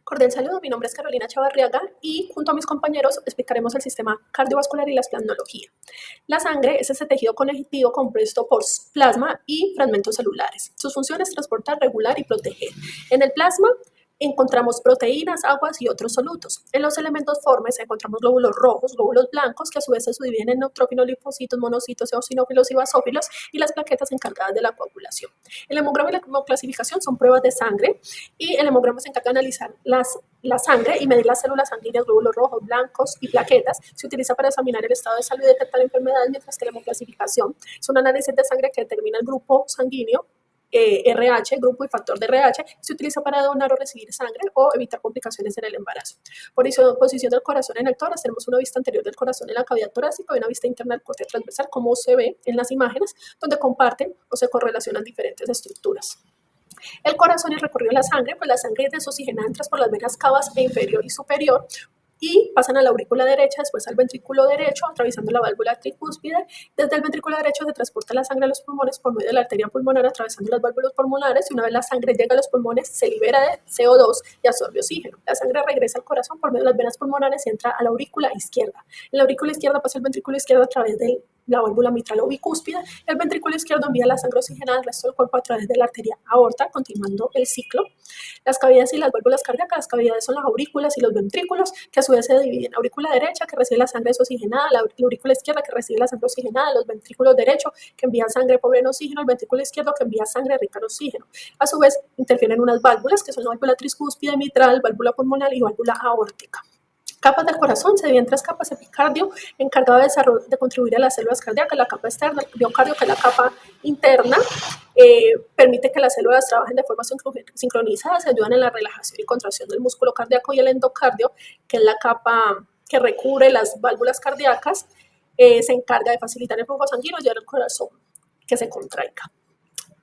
Cordial saludo, mi nombre es Carolina Chavarriaga y junto a mis compañeros explicaremos el sistema cardiovascular y la plasmología. La sangre es ese tejido conectivo compuesto por plasma y fragmentos celulares. Sus funciones es transportar, regular y proteger. En el plasma encontramos proteínas, aguas y otros solutos. En los elementos formes encontramos glóbulos rojos, glóbulos blancos, que a su vez se subdividen en neutrófilos, linfocitos, monocitos, eosinófilos y basófilos, y las plaquetas encargadas de la coagulación. El hemograma y la hemoclasificación son pruebas de sangre, y el hemograma se encarga de analizar la sangre y medir las células sanguíneas, glóbulos rojos, blancos y plaquetas. Se utiliza para examinar el estado de salud y detectar enfermedades, mientras que la hemoclasificación es un análisis de sangre que determina el grupo sanguíneo, RH, grupo y factor de RH, se utiliza para donar o recibir sangre o evitar complicaciones en el embarazo. Por eso, posición del corazón en el tórax, tenemos una vista anterior del corazón en la cavidad torácica y una vista interna del corte transversal, como se ve en las imágenes, donde comparten o se correlacionan diferentes estructuras. El corazón y el recorrido de la sangre, pues la sangre es desoxigenada entra por las venas cavas inferior y superior, y pasan a la aurícula derecha, después al ventrículo derecho, atravesando la válvula tricúspide. Desde el ventrículo derecho se transporta la sangre a los pulmones por medio de la arteria pulmonar, atravesando las válvulas pulmonares, y una vez la sangre llega a los pulmones, se libera de CO2 y absorbe oxígeno. La sangre regresa al corazón por medio de las venas pulmonares y entra a la aurícula izquierda. En la aurícula izquierda pasa el ventrículo izquierdo a través de la válvula mitral o bicúspide. El ventrículo izquierdo envía la sangre oxigenada al resto del cuerpo a través de la arteria aorta, continuando el ciclo. Las cavidades y las válvulas cardíacas, las cavidades son las aurículas y los ventrículos, que a su vez se dividen. Aurícula derecha, que recibe la sangre desoxigenada, la aurícula izquierda, que recibe la sangre oxigenada, los ventrículos derechos, que envían sangre pobre en oxígeno, el ventrículo izquierdo, que envía sangre rica en oxígeno. A su vez, interfieren unas válvulas, que son la válvula tricúspide, mitral, válvula pulmonar y válvula aórtica. Capas del corazón, se dividen en 3 capas: epicardio, encargado de contribuir a las células cardíacas; la capa externa, el miocardio, que es la capa interna, permite que las células trabajen de forma sincronizada, se ayudan en la relajación y contracción del músculo cardíaco; y el endocardio, que es la capa que recubre las válvulas cardíacas, se encarga de facilitar el flujo sanguíneo y al corazón que se contraiga.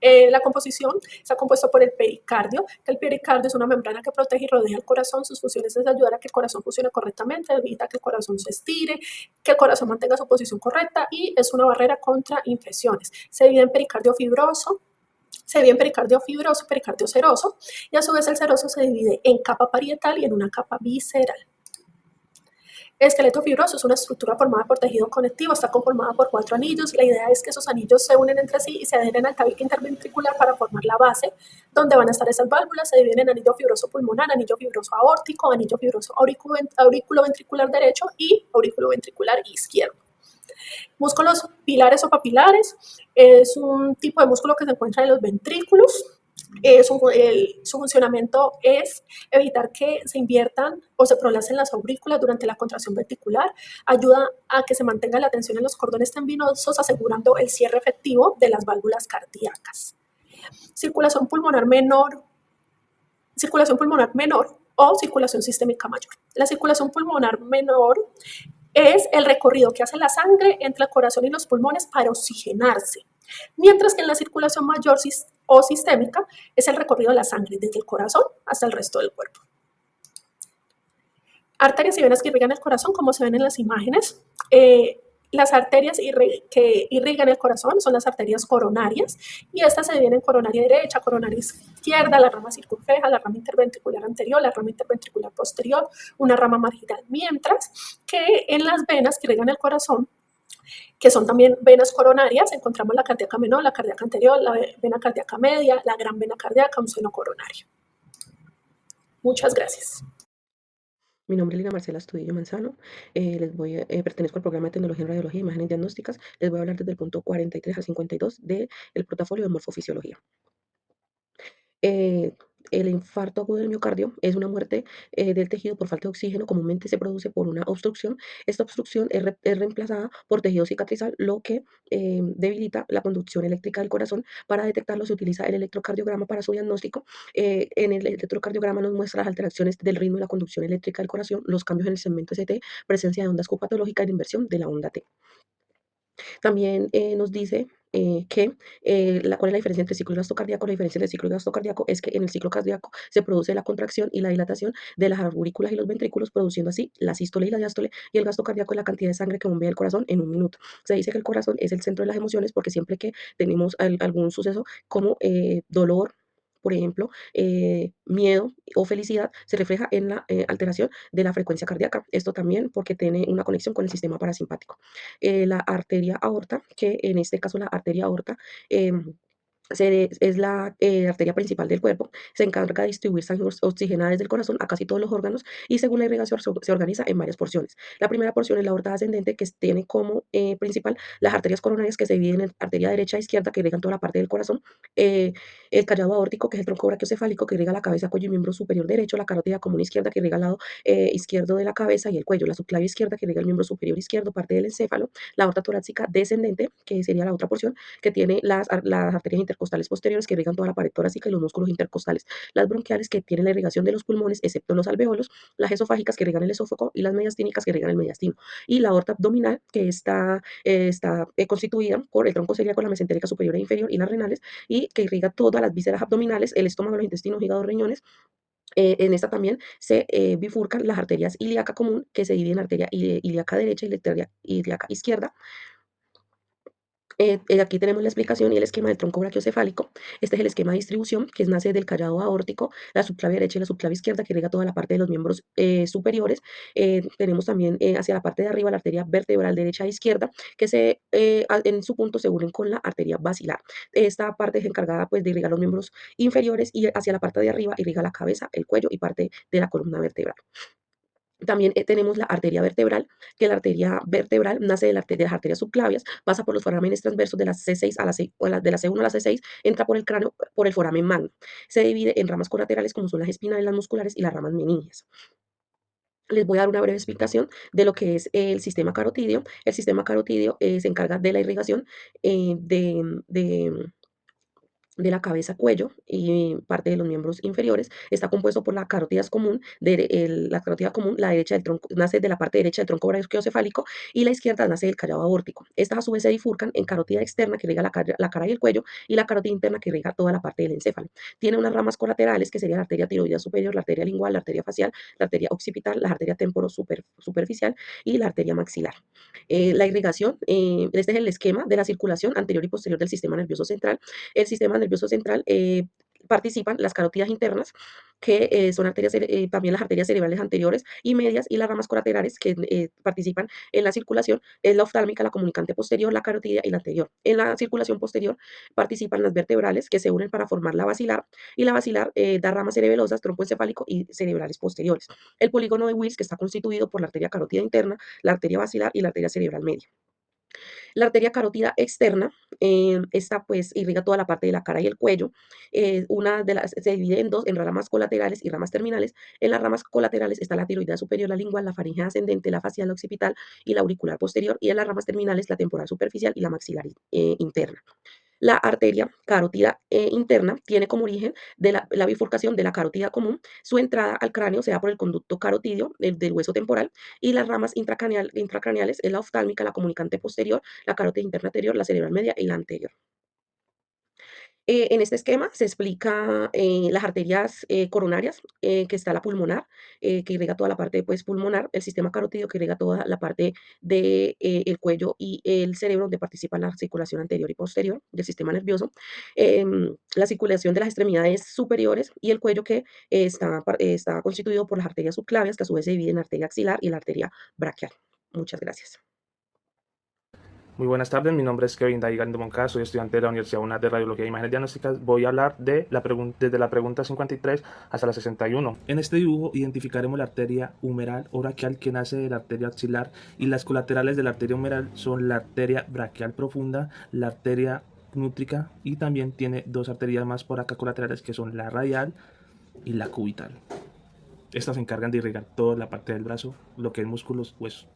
La composición está compuesta por el pericardio, que el pericardio es una membrana que protege y rodea el corazón. Sus funciones es ayudar a que el corazón funcione correctamente, evita que el corazón se estire, que el corazón mantenga su posición correcta, y es una barrera contra infecciones. Se divide en pericardio fibroso, pericardio seroso, y a su vez el seroso se divide en capa parietal y en una capa visceral. El esqueleto fibroso es una estructura formada por tejido conectivo, está conformada por 4 anillos. La idea es que esos anillos se unen entre sí y se adhieren al tabique interventricular para formar la base, donde van a estar esas válvulas. Se dividen en anillo fibroso pulmonar, anillo fibroso aórtico, anillo fibroso aurículo ventricular derecho y aurículo ventricular izquierdo. Músculos pilares o papilares es un tipo de músculo que se encuentra en los ventrículos. Su funcionamiento es evitar que se inviertan o se prolacen las aurículas durante la contracción ventricular. Ayuda a que se mantenga la tensión en los cordones tendinosos, asegurando el cierre efectivo de las válvulas cardíacas. Circulación pulmonar menor o circulación sistémica mayor. La circulación pulmonar menor es el recorrido que hace la sangre entre el corazón y los pulmones para oxigenarse, mientras que en la circulación mayor o sistémica es el recorrido de la sangre desde el corazón hasta el resto del cuerpo. Arterias y venas que irrigan el corazón, como se ven en las imágenes. Las arterias que irrigan el corazón son las arterias coronarias, y estas se dividen en coronaria derecha, coronaria izquierda, la rama circunfleja, la rama interventricular anterior, la rama interventricular posterior, una rama marginal. Mientras que en las venas que irrigan el corazón, que son también venas coronarias, encontramos la cardíaca menor, la cardíaca anterior, la vena cardíaca media, la gran vena cardíaca, un seno coronario. Muchas gracias. Mi nombre es Lina Marcela Astudillo Manzano. Pertenezco al programa de Tecnología en Radiología e Imágenes Diagnósticas. Les voy a hablar desde el punto 43 al 52 del portafolio de morfofisiología. Eh, el infarto agudo del miocardio es una muerte del tejido por falta de oxígeno. Comúnmente se produce por una obstrucción. Esta obstrucción es reemplazada por tejido cicatrizal, lo que debilita la conducción eléctrica del corazón. Para detectarlo se utiliza el electrocardiograma para su diagnóstico. En el electrocardiograma nos muestra las alteraciones del ritmo y la conducción eléctrica del corazón, los cambios en el segmento ST, presencia de ondas Q patológica y la inversión de la onda T. También nos dice cuál es la diferencia entre ciclo y gasto cardíaco. La diferencia entre ciclo y gasto cardíaco es que en el ciclo cardíaco se produce la contracción y la dilatación de las aurículas y los ventrículos, produciendo así la sístole y la diástole, y el gasto cardíaco es la cantidad de sangre que bombea el corazón en un minuto. Se dice que el corazón es el centro de las emociones porque siempre que tenemos algún suceso como dolor, Por ejemplo, miedo o felicidad se refleja en la alteración de la frecuencia cardíaca. Esto también porque tiene una conexión con el sistema parasimpático. La arteria aorta, que en este caso la arteria aorta, es la arteria principal del cuerpo, se encarga de distribuir sangre oxigenada desde el corazón a casi todos los órganos y según la irrigación se organiza en varias porciones. La primera porción es la aorta ascendente que tiene como principal las arterias coronarias que se dividen en arteria derecha e izquierda que irrigan toda la parte del corazón, eh, el callado aórtico que es el tronco brachiocefálico que irriga la cabeza, cuello y miembro superior derecho, la carótida común izquierda que irriga el lado izquierdo de la cabeza y el cuello, la subclavia izquierda que irriga el miembro superior izquierdo, parte del encéfalo, la aorta torácica descendente que sería la otra porción que tiene las arterias intercostales posteriores que irrigan toda la pared torácica y los músculos intercostales, las bronquiales que tienen la irrigación de los pulmones, excepto los alveolos, las esofágicas que irrigan el esófago y las mediastínicas que irrigan el mediastino, y la aorta abdominal que está constituida por el tronco celíaco, la mesentérica superior e inferior y las renales, y que irriga todas las vísceras abdominales, el estómago, los intestinos, hígado, riñones. En esta también se bifurcan las arterias ilíaca común, que se divide en arteria ilíaca derecha y arteria ilíaca izquierda. Aquí tenemos la explicación y el esquema del tronco brachiocefálico. Este es el esquema de distribución que nace del callado aórtico, la subclavia derecha y la subclavia izquierda que irriga toda la parte de los miembros superiores. Tenemos también hacia la parte de arriba la arteria vertebral derecha e izquierda que en su punto se unen con la arteria basilar. Esta parte es encargada pues, de irrigar los miembros inferiores y hacia la parte de arriba irriga la cabeza, el cuello y parte de la columna vertebral. También tenemos la arteria vertebral, que la arteria vertebral nace de las arterias subclavias, pasa por los forámenes transversos de la C6 a la C, o de la C1 a la C6, entra por el cráneo por el foramen magno. Se divide en ramas colaterales como son las espinales, las musculares y las ramas meningias. Les voy a dar una breve explicación de lo que es el sistema carotidio. El sistema carotidio se encarga de la irrigación de la cabeza, cuello y parte de los miembros inferiores. Está compuesto por la carótida común, la carótida común, la derecha del tronco, nace de la parte derecha del tronco brachiocefálico y la izquierda nace del callado aórtico. Estas a su vez se bifurcan en carótida externa que irriga la cara y el cuello y la carótida interna que irriga toda la parte del encéfalo. Tiene unas ramas colaterales que serían la arteria tiroidea superior, la arteria lingual, la arteria facial, la arteria occipital, la arteria superficial y la arteria maxilar. La irrigación, este es el esquema de la circulación anterior y posterior del sistema nervioso central. El sistema nervioso central participan las carótidas internas, que son también las arterias cerebrales anteriores y medias, y las ramas colaterales que participan en la circulación, es la oftálmica, la comunicante posterior, la carotidia y la anterior. En la circulación posterior participan las vertebrales que se unen para formar la basilar, y la basilar da ramas cerebelosas, tronco encefálico y cerebrales posteriores. El polígono de Wills, que está constituido por la arteria carótida interna, la arteria basilar y la arteria cerebral media. La arteria carótida externa, esta pues irriga toda la parte de la cara y el cuello. Se divide en dos, en ramas colaterales y ramas terminales. En las ramas colaterales está la tiroidea superior, la lingual, la faringe ascendente, la facial, la occipital y la auricular posterior. Y en las ramas terminales la temporal superficial y la maxilar interna. La arteria carótida interna tiene como origen de la bifurcación de la carótida común. Su entrada al cráneo se da por el conducto carotidio del hueso temporal, y las ramas intracraneales es la oftálmica, la comunicante posterior, la carótida interna anterior, la cerebral media y la anterior. En este esquema se explica las arterias coronarias, que está la pulmonar, que irriga toda la parte pues, pulmonar, el sistema carotidio que irriga toda la parte del el cuello y el cerebro, donde participa la circulación anterior y posterior del sistema nervioso, la circulación de las extremidades superiores y el cuello que está constituido por las arterias subclavias, que a su vez se dividen en la arteria axilar y la arteria braquial. Muchas gracias. Muy buenas tardes, mi nombre es Kevin Daí Galindo Moncada, soy estudiante de la Universidad UNAD de Radiología e Imágenes Diagnósticas. Voy a hablar desde la pregunta 53 hasta la 61. En este dibujo identificaremos la arteria humeral o braquial que nace de la arteria axilar, y las colaterales de la arteria humeral son la arteria braquial profunda, la arteria knútrica, y también tiene dos arterias más por acá colaterales que son la radial y la cubital. Estas se encargan de irrigar toda la parte del brazo, lo que es músculos, huesos.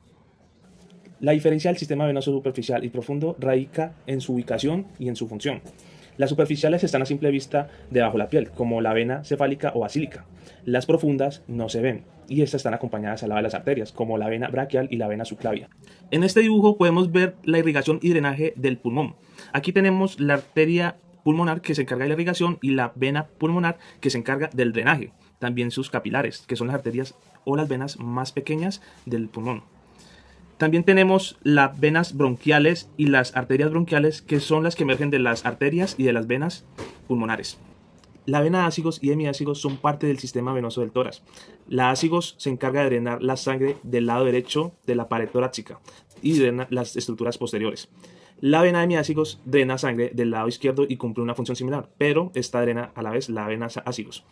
La diferencia del sistema venoso superficial y profundo radica en su ubicación y en su función. Las superficiales están a simple vista debajo de la piel, como la vena cefálica o basílica. Las profundas no se ven, y estas están acompañadas al lado de las arterias, como la vena braquial y la vena subclavia. En este dibujo podemos ver la irrigación y drenaje del pulmón. Aquí tenemos la arteria pulmonar que se encarga de la irrigación y la vena pulmonar que se encarga del drenaje. También sus capilares, que son las arterias o las venas más pequeñas del pulmón. También tenemos las venas bronquiales y las arterias bronquiales, que son las que emergen de las arterias y de las venas pulmonares. La vena ácigos y hemiácigos son parte del sistema venoso del tórax. La ácigos se encarga de drenar la sangre del lado derecho de la pared torácica y drena las estructuras posteriores. La vena hemiácigos drena sangre del lado izquierdo y cumple una función similar, pero esta drena a la vez la vena ácigos.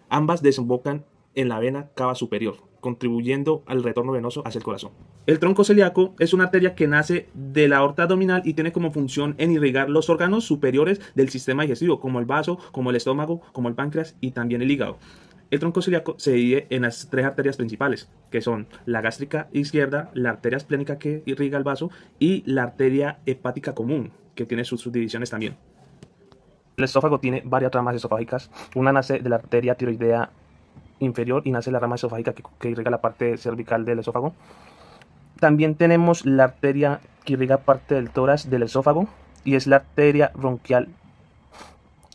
Ambas desembocan en la vena cava superior, contribuyendo al retorno venoso hacia el corazón. El tronco celíaco es una arteria que nace de la aorta abdominal y tiene como función en irrigar los órganos superiores del sistema digestivo, como el vaso, como el estómago, como el páncreas y también el hígado. El tronco celíaco se divide en las tres arterias principales, que son la gástrica izquierda, la arteria esplénica que irriga el vaso y la arteria hepática común, que tiene sus subdivisiones también. El esófago tiene varias ramas esofágicas. Una nace de la arteria tiroidea inferior y nace la rama esofágica que irriga la parte cervical del esófago. También tenemos la arteria que irriga parte del tórax del esófago y es la arteria bronquial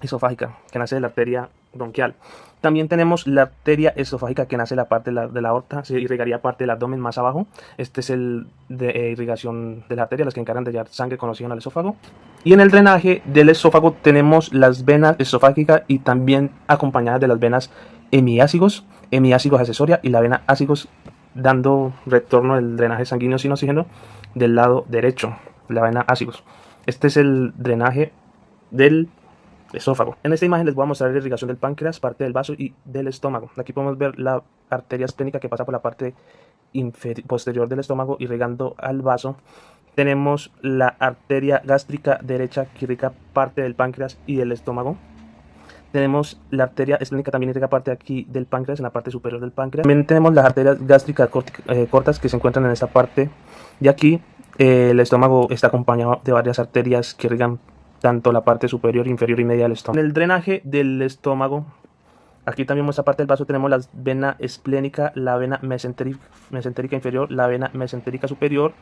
esofágica, que nace de la arteria bronquial. También tenemos la arteria esofágica que nace de la parte de la aorta, se irrigaría parte del abdomen más abajo. Este es el de irrigación de la arteria, las que encargan de llevar sangre con oxígeno al esófago. Y en el drenaje del esófago tenemos las venas esofágicas y también acompañadas de las venas hemiácigos accesoria y la vena ácigos, dando retorno del drenaje sanguíneo sin oxígeno del lado derecho, la vena ácigos. Este es el drenaje del esófago. En esta imagen les voy a mostrar la irrigación del páncreas, parte del vaso y del estómago. Aquí podemos ver la arteria esplénica que pasa por la parte posterior del estómago irrigando al vaso. Tenemos la arteria gástrica derecha que irriga parte del páncreas y del estómago. Tenemos la arteria esplénica también irriga parte aquí del páncreas, en la parte superior del páncreas. También tenemos las arterias gástricas cortas que se encuentran en esta parte de aquí. El estómago está acompañado de varias arterias que irrigan tanto la parte superior, inferior y media del estómago. En el drenaje del estómago, aquí también en esta parte del vaso tenemos la vena esplénica, la vena mesentérica inferior, la vena mesentérica superior,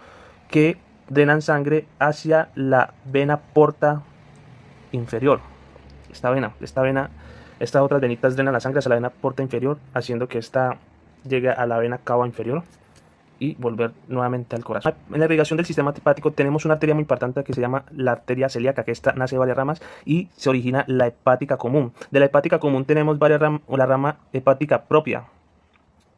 que drenan sangre hacia la vena porta inferior. Estas otras venitas drenan la sangre hacia la vena porta inferior, haciendo que esta llegue a la vena cava inferior y volver nuevamente al corazón. En la irrigación del sistema hepático tenemos una arteria muy importante que se llama la arteria celíaca, que esta nace de varias ramas y se origina la hepática común. De la hepática común tenemos varias ramas, la rama hepática propia.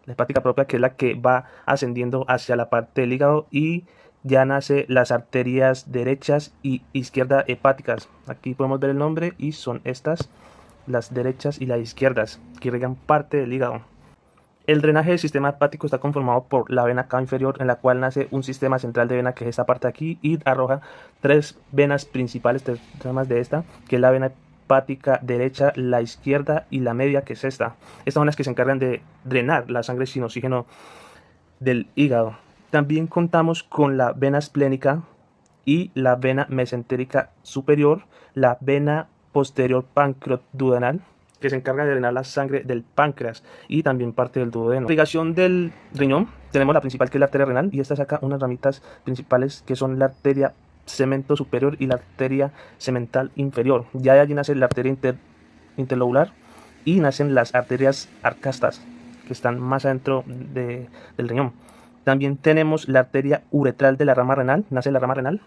La hepática propia, que es la que va ascendiendo hacia la parte del hígado, y ya nace las arterias derechas y izquierda hepáticas. Aquí podemos ver el nombre y son estas, las derechas y las izquierdas, que irrigan parte del hígado. El drenaje del sistema hepático está conformado por la vena cava inferior, en la cual nace un sistema central de vena, que es esta parte de aquí, y arroja tres venas principales, tres ramas de esta, que es la vena hepática derecha, la izquierda y la media, que es esta. Estas son las que se encargan de drenar la sangre sin oxígeno del hígado. También contamos con la vena esplénica y la vena mesentérica superior, la vena posterior pancreoduodenal, que se encarga de drenar la sangre del páncreas y también parte del duodeno. Irrigación del riñón, tenemos la principal, que es la arteria renal, y esta saca unas ramitas principales que son la arteria cemento superior y la arteria cemental inferior. Ya de allí nace la arteria interlobular y nacen las arterias arcastas, que están más adentro del riñón. También tenemos la arteria uretral de la rama renal, nace la rama renal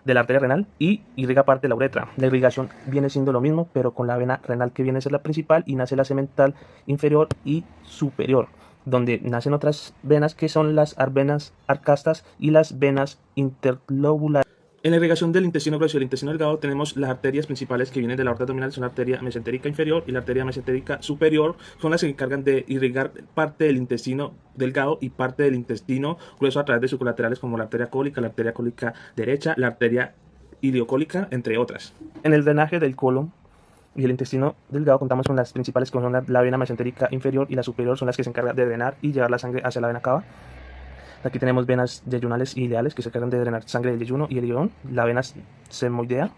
de la arteria renal y irriga parte de la uretra. La irrigación viene siendo lo mismo, pero con la vena renal, que viene a ser la principal, y nace la cemental inferior y superior, donde nacen otras venas que son las venas arcastas y las venas interlobulares. En la irrigación del intestino grueso y el intestino delgado tenemos las arterias principales que vienen de la aorta abdominal, son la arteria mesentérica inferior y la arteria mesentérica superior, son las que se encargan de irrigar parte del intestino delgado y parte del intestino grueso a través de sus colaterales, como la arteria cólica derecha, la arteria iliocólica, entre otras. En el drenaje del colon y el intestino delgado contamos con las principales, que son la vena mesentérica inferior y la superior, son las que se encargan de drenar y llevar la sangre hacia la vena cava. Aquí tenemos venas yeyunales y ileales, que se encargan de drenar sangre del yeyuno y el ileón, la vena semoidea,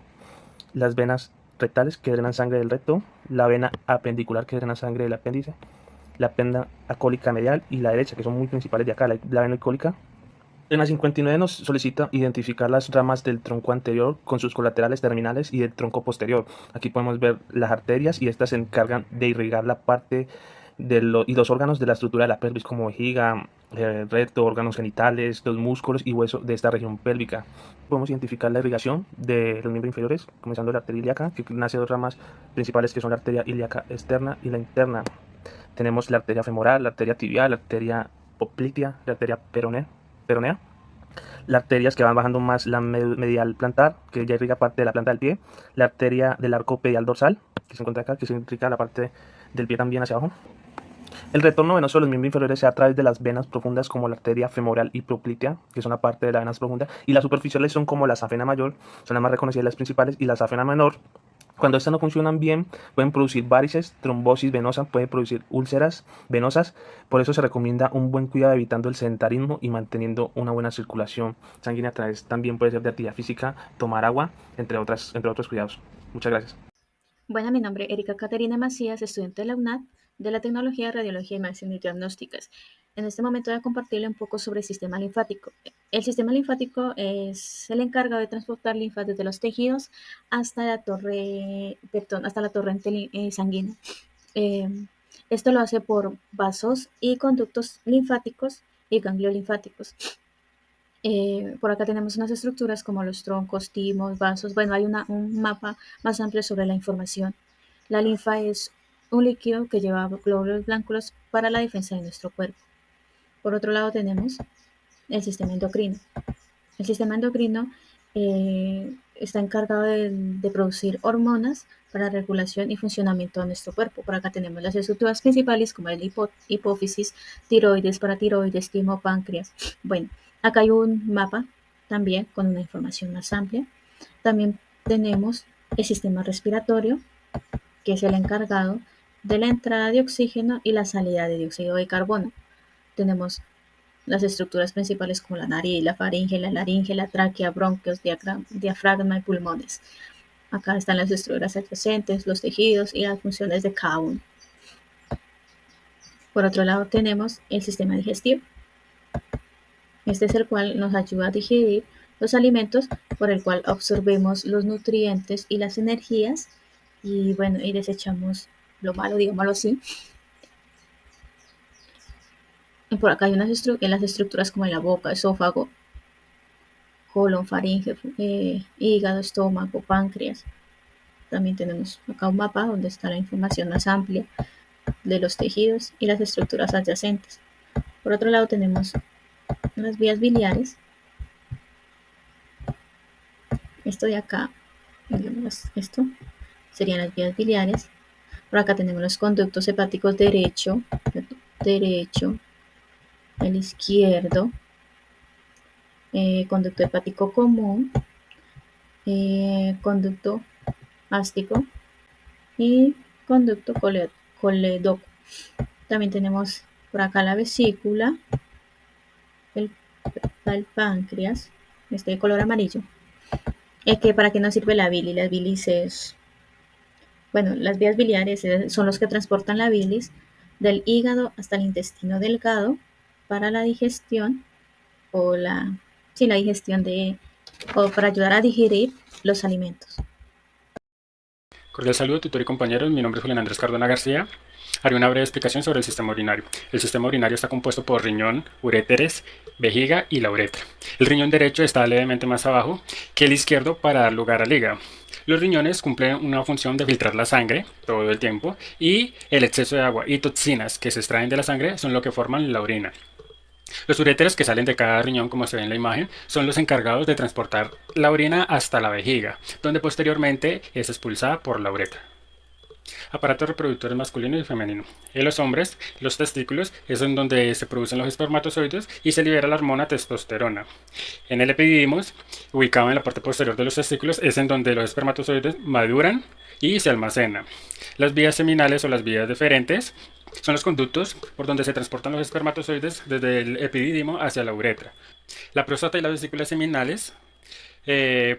las venas rectales, que drenan sangre del recto, la vena apendicular, que drena sangre del apéndice, la vena acólica medial y la derecha, que son muy principales de acá, la vena alcohólica. En la 59 nos solicita identificar las ramas del tronco anterior con sus colaterales terminales y del tronco posterior. Aquí podemos ver las arterias, y estas se encargan de irrigar la parte y los órganos de la estructura de la pelvis, como vejiga, recto, órganos genitales, los músculos y huesos de esta región pélvica. Podemos identificar la irrigación de los miembros inferiores, comenzando la arteria ilíaca, que nace de dos ramas principales, que son la arteria ilíaca externa y la interna. Tenemos la arteria femoral, la arteria tibial, la arteria poplitea, la arteria peronea. Las arterias que van bajando más la medial plantar, que ya irriga parte de la planta del pie, la arteria del arco pedial dorsal, que se encuentra acá, que se irriga la parte del pie también hacia abajo. El retorno venoso de los miembros inferiores se da a través de las venas profundas, como la arteria femoral y poplitea, que son la parte de las venas profundas, y las superficiales son como la safena mayor, son las más reconocidas, las principales, y la safena menor. Cuando estas no funcionan bien, pueden producir varices, trombosis venosa, puede producir úlceras venosas. Por eso se recomienda un buen cuidado evitando el sedentarismo y manteniendo una buena circulación sanguínea. A través también puede ser de actividad física, tomar agua, entre otros cuidados. Muchas gracias. Bueno, mi nombre es Erika Caterina Macías, estudiante de la UNAD de la tecnología de radiología y imágenes diagnósticas. En este momento voy a compartirle un poco sobre el sistema linfático. El sistema linfático es el encargado de transportar linfa desde los tejidos hasta la torrente sanguínea. Esto lo hace por vasos y conductos linfáticos y ganglios linfáticos. Por acá tenemos unas estructuras como los troncos, timos, vasos. Bueno, hay un mapa más amplio sobre la información. La linfa es un líquido que lleva glóbulos blancos para la defensa de nuestro cuerpo. Por otro lado tenemos el sistema endocrino. El sistema endocrino está encargado de producir hormonas para la regulación y funcionamiento de nuestro cuerpo. Por acá tenemos las estructuras principales como el hipófisis, tiroides, paratiroides, timo, páncreas. Bueno, acá hay un mapa también con una información más amplia. También tenemos el sistema respiratorio, que es el encargado de la entrada de oxígeno y la salida de dióxido de carbono. Tenemos las estructuras principales como la nariz, la faringe, la laringe, la tráquea, bronquios, diafragma y pulmones. Acá están las estructuras adyacentes, los tejidos y las funciones de cada uno. Por otro lado tenemos el sistema digestivo. Este es el cual nos ayuda a digerir los alimentos, por el cual absorbemos los nutrientes y las energías y bueno, y desechamos lo malo, digámoslo así. Y por acá hay en las estructuras como en la boca, esófago, colon, faringe, hígado, estómago, páncreas. También tenemos acá un mapa donde está la información más amplia de los tejidos y las estructuras adyacentes. Por otro lado tenemos las vías biliares. Esto de acá, esto serían las vías biliares. Por acá tenemos los conductos hepáticos derecho, el izquierdo, conducto hepático común, conducto ástico y conducto colédoco. También tenemos por acá la vesícula, el páncreas, este de color amarillo. ¿Para qué nos sirve la bilis? La bilis es, bueno, las vías biliares son los que transportan la bilis del hígado hasta el intestino delgado para la digestión o la digestión o para ayudar a digerir los alimentos. Cordial saludo, tutor y compañeros. Mi nombre es Julián Andrés Cardona García. Haré una breve explicación sobre el sistema urinario. El sistema urinario está compuesto por riñón, uréteres, vejiga y la uretra. El riñón derecho está levemente más abajo que el izquierdo para dar lugar al hígado. Los riñones cumplen una función de filtrar la sangre todo el tiempo y el exceso de agua y toxinas que se extraen de la sangre son lo que forman la orina. Los uréteres que salen de cada riñón, como se ve en la imagen, son los encargados de transportar la orina hasta la vejiga, donde posteriormente es expulsada por la uretra. Aparatos reproductores masculino y femenino. En los hombres, los testículos es en donde se producen los espermatozoides y se libera la hormona testosterona. En el epididimos, ubicado en la parte posterior de los testículos, es en donde los espermatozoides maduran y se almacenan. Las vías seminales o las vías deferentes son los conductos por donde se transportan los espermatozoides desde el epididimo hacia la uretra. La próstata y las vesículas seminales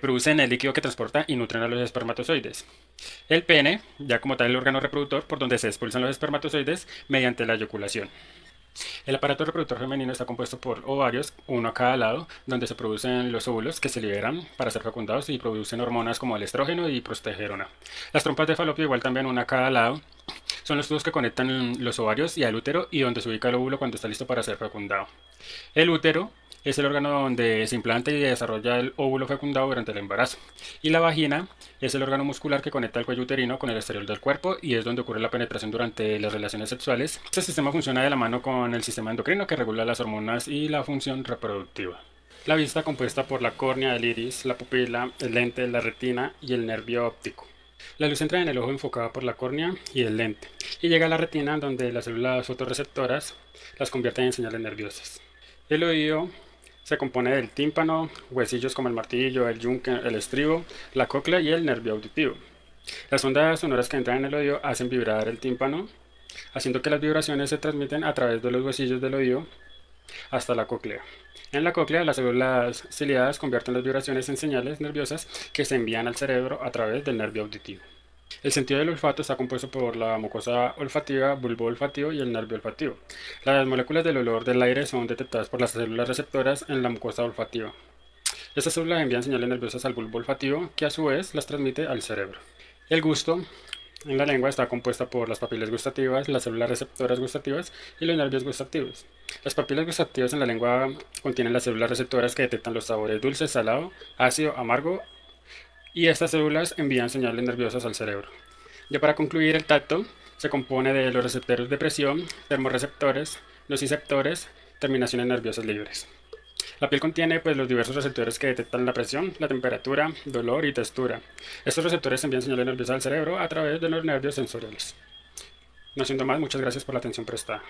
producen el líquido que transporta y nutren a los espermatozoides. El pene, ya como tal el órgano reproductor por donde se expulsan los espermatozoides mediante la eyaculación. El aparato reproductor femenino está compuesto por ovarios, uno a cada lado, donde se producen los óvulos que se liberan para ser fecundados y producen hormonas como el estrógeno y progesterona. Las trompas de falopio, igual también una a cada lado, Son los tubos que conectan los ovarios y al útero y donde se ubica el óvulo cuando está listo para ser fecundado. El útero es el órgano donde se implanta y desarrolla el óvulo fecundado durante el embarazo. Y la vagina es el órgano muscular que conecta el cuello uterino con el exterior del cuerpo y es donde ocurre la penetración durante las relaciones sexuales. Este sistema funciona de la mano con el sistema endocrino que regula las hormonas y la función reproductiva. La vista compuesta por la córnea, el iris, la pupila, el lente, la retina y el nervio óptico. La luz entra en el ojo enfocada por la córnea y el lente y llega a la retina donde las células fotorreceptoras las convierten en señales nerviosas. El oído se compone del tímpano, huesillos como el martillo, el yunque, el estribo, la cóclea y el nervio auditivo. Las ondas sonoras que entran en el oído hacen vibrar el tímpano, haciendo que las vibraciones se transmiten a través de los huesillos del oído hasta la cóclea. En la cóclea, las células ciliadas convierten las vibraciones en señales nerviosas que se envían al cerebro a través del nervio auditivo. El sentido del olfato está compuesto por la mucosa olfativa, bulbo olfativo y el nervio olfativo. Las moléculas del olor del aire son detectadas por las células receptoras en la mucosa olfativa. Estas células envían señales nerviosas al bulbo olfativo, que a su vez las transmite al cerebro. El gusto en la lengua está compuesta por las papilas gustativas, las células receptoras gustativas y los nervios gustativos. Las papilas gustativas en la lengua contienen las células receptoras que detectan los sabores dulce, salado, ácido, amargo, y estas células envían señales nerviosas al cerebro. Ya para concluir, el tacto se compone de los receptores de presión, termorreceptores, nociceptores, terminaciones nerviosas libres. La piel contiene los diversos receptores que detectan la presión, la temperatura, dolor y textura. Estos receptores envían señales nerviosas al cerebro a través de los nervios sensoriales. No siendo más, muchas gracias por la atención prestada.